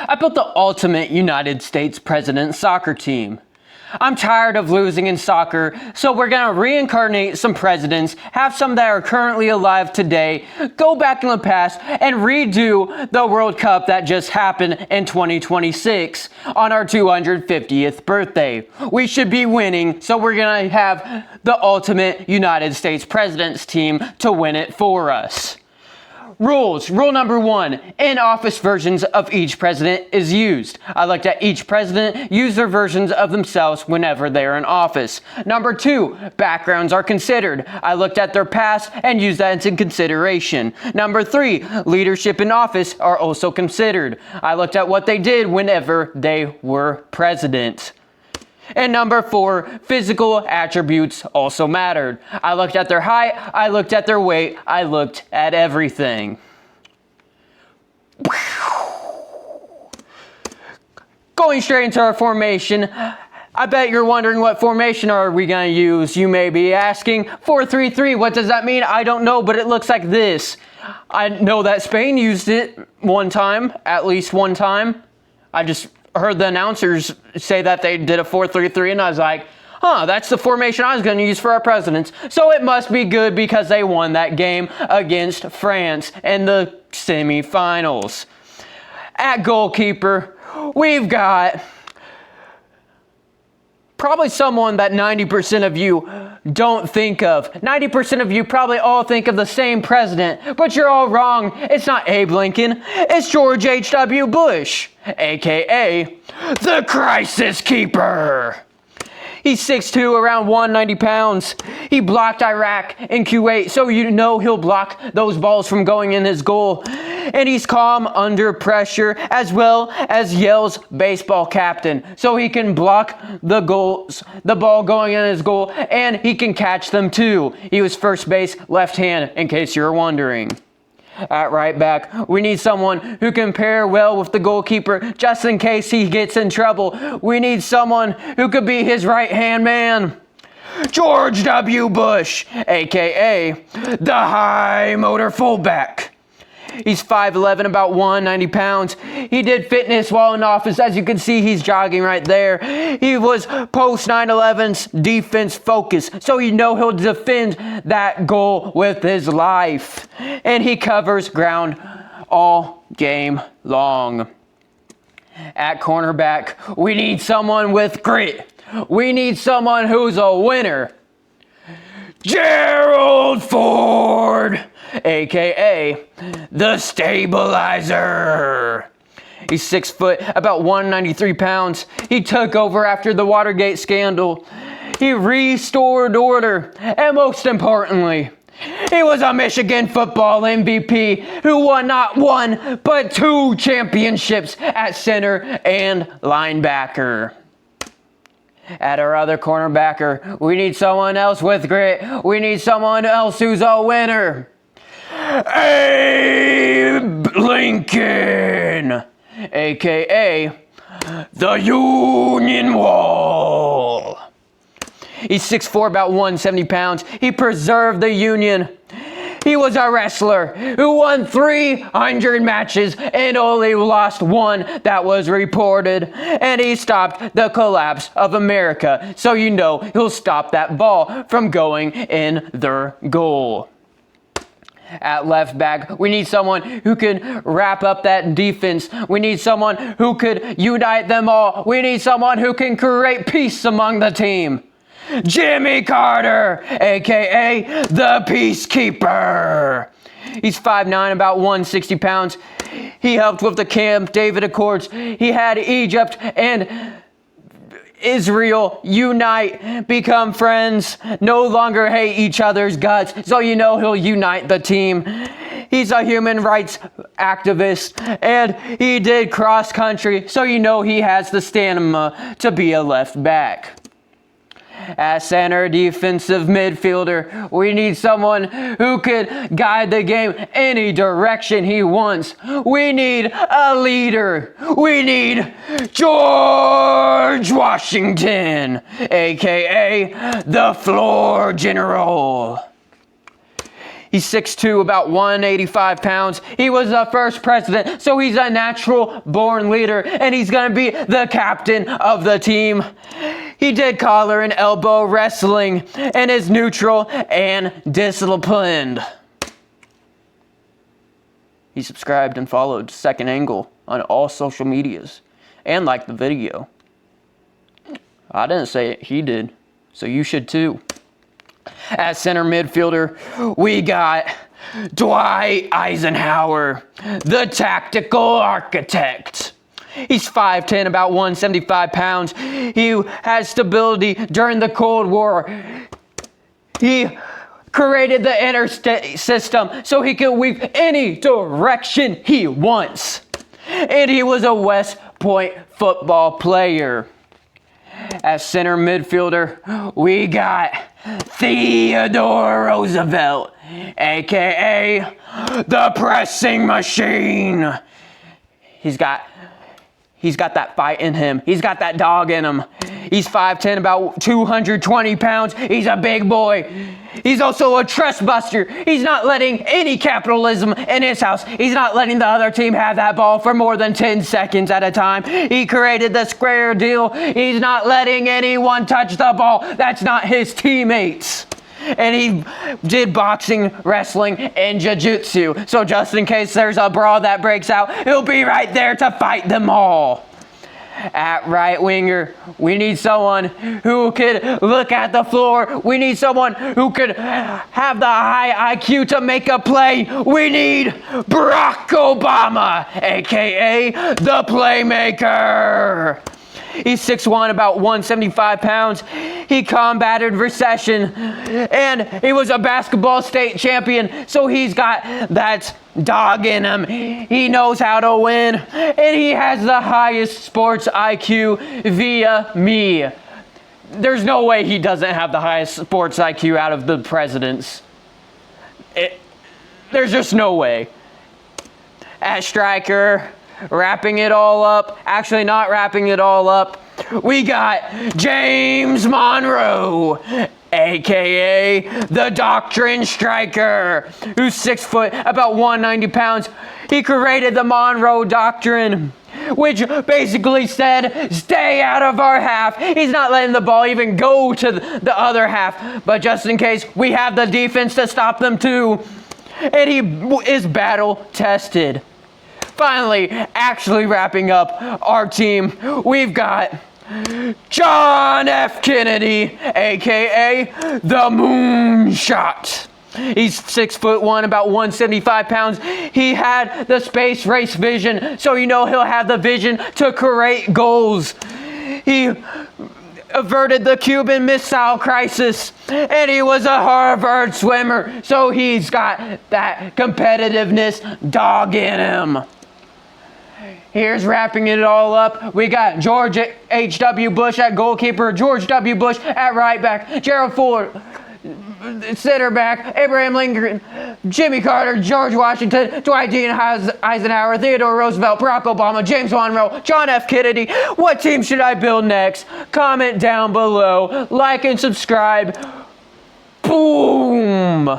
I built the ultimate United States president soccer team. I'm tired of losing in soccer, so we're gonna reincarnate some presidents, have some that are currently alive today, go back in the past, and redo the World Cup that just happened in 2026 on our 250th birthday. We should be winning, so we're gonna have the ultimate United States presidents team to win it for us. Rules. Rule number 1, in-office versions of each president is used. I looked at each president use their versions of themselves whenever they're in office. Number 2, backgrounds are considered. I looked at their past and used that into consideration. Number 3, leadership in office are also considered. I looked at what they did whenever they were president. And number 4, physical attributes also mattered. I looked at their height, I looked at their weight, I looked at everything. Going straight into our formation, I bet you're wondering what formation are we going to use. You may be asking, 4-3-3, what does that mean? I don't know, but it looks like this. I know that Spain used it one time, at least one time. I just heard the announcers say that they did a 4-3-3, and I was like, that's the formation I was going to use for our presidents. So it must be good because they won that game against France in the semifinals. At goalkeeper, we've got probably someone that 90% of you don't think of. 90% of you probably all think of the same president, but you're all wrong. It's not Abe Lincoln. It's George H.W. Bush, aka the Crisis Keeper. He's 6'2", around 190 pounds. He blocked Iraq and Kuwait, so you know he'll block those balls from going in his goal. And he's calm under pressure, as well as yells baseball captain, so he can block the ball going in his goal, and he can catch them too. He was first base left hand, in case you're wondering. At right back, we need someone who can pair well with the goalkeeper just in case he gets in trouble. We need someone who could be his right-hand man. George W. Bush, aka the high motor fullback. He's 5'11", about 190 pounds. He did fitness while in office. As you can see, he's jogging right there. He was post 9/11's defense focus, so you know he'll defend that goal with his life. And he covers ground all game long. At cornerback, we need someone with grit. We need someone who's a winner. Gerald Ford, aka the Stabilizer. He's 6 foot, about 193 pounds. He took over after the Watergate scandal. He restored order, and most importantly, he was a Michigan football MVP who won not one, but 2 championships at center and linebacker. At our other cornerbacker, we need someone else with grit. We need someone else who's a winner. Abe Lincoln, aka the Union Wall. He's 6'4", about 170 pounds. He preserved the Union. He was a wrestler who won 300 matches and only lost 1 that was reported. And he stopped the collapse of America. So you know he'll stop that ball from going in their goal. At left back, we need someone who can wrap up that defense. We need someone who could unite them all. We need someone who can create peace among the team. Jimmy Carter, aka the Peacekeeper. He's 5'9", about 160 pounds. He helped with the Camp David Accords. He had Egypt and Israel unite, become friends, no longer hate each other's guts, so you know he'll unite the team. He's a human rights activist, and he did cross country, so you know he has the stamina to be a left back. At center defensive midfielder, we need someone who could guide the game any direction he wants. We need a leader. We need George Washington, aka the Floor General. He's 6'2", about 185 pounds. He was the first president, so he's a natural-born leader, and he's going to be the captain of the team. He did collar and elbow wrestling and is neutral and disciplined. He subscribed and followed Second Angle on all social medias and liked the video. I didn't say it, he did, so you should too. At center midfielder, we got Dwight Eisenhower, the tactical architect. He's 5'10", about 175 pounds. He has stability during the Cold War. He created the interstate system so he could weave any direction he wants. And he was a West Point football player. At center midfielder, we got Theodore Roosevelt, aka the pressing machine. He's got that fight in him. He's got that dog in him. He's 5'10", about 220 pounds. He's a big boy. He's also a trust buster. He's not letting any capitalism in his house. He's not letting the other team have that ball for more than 10 seconds at a time. He created the square deal. He's not letting anyone touch the ball. That's not his teammates. And he did boxing, wrestling, and jiu-jitsu. So just in case there's a brawl that breaks out, he'll be right there to fight them all. At right winger, we need someone who could look at the floor. We need someone who could have the high IQ to make a play. We need Barack Obama, aka the Playmaker. He's 6'1", about 175 pounds. He combated recession, and he was a basketball state champion, so he's got that dog in him. He knows how to win, and he has the highest sports IQ via me. There's no way he doesn't have the highest sports IQ out of the presidents. There's just no way. At striker, wrapping it all up, actually not wrapping it all up, we got James Monroe, aka the Doctrine Striker, who's 6 foot, about 190 pounds. He created the Monroe Doctrine, which basically said, stay out of our half. He's not letting the ball even go to the other half, but just in case, we have the defense to stop them too. And he is battle tested. Finally, actually wrapping up our team, we've got John F. Kennedy, aka the Moonshot. He's 6'1", about 175 pounds. He had the space race vision, so you know he'll have the vision to create goals. He averted the Cuban Missile Crisis, and he was a Harvard swimmer, so he's got that competitiveness dog in him. Here's wrapping it all up. We got George H.W. Bush at goalkeeper, George W. Bush at right back, Gerald Ford center back, Abraham Lincoln, Jimmy Carter, George Washington, Dwight D. Eisenhower, Theodore Roosevelt, Barack Obama, James Monroe, John F. Kennedy. What team should I build next? Comment down below, like and subscribe. Boom!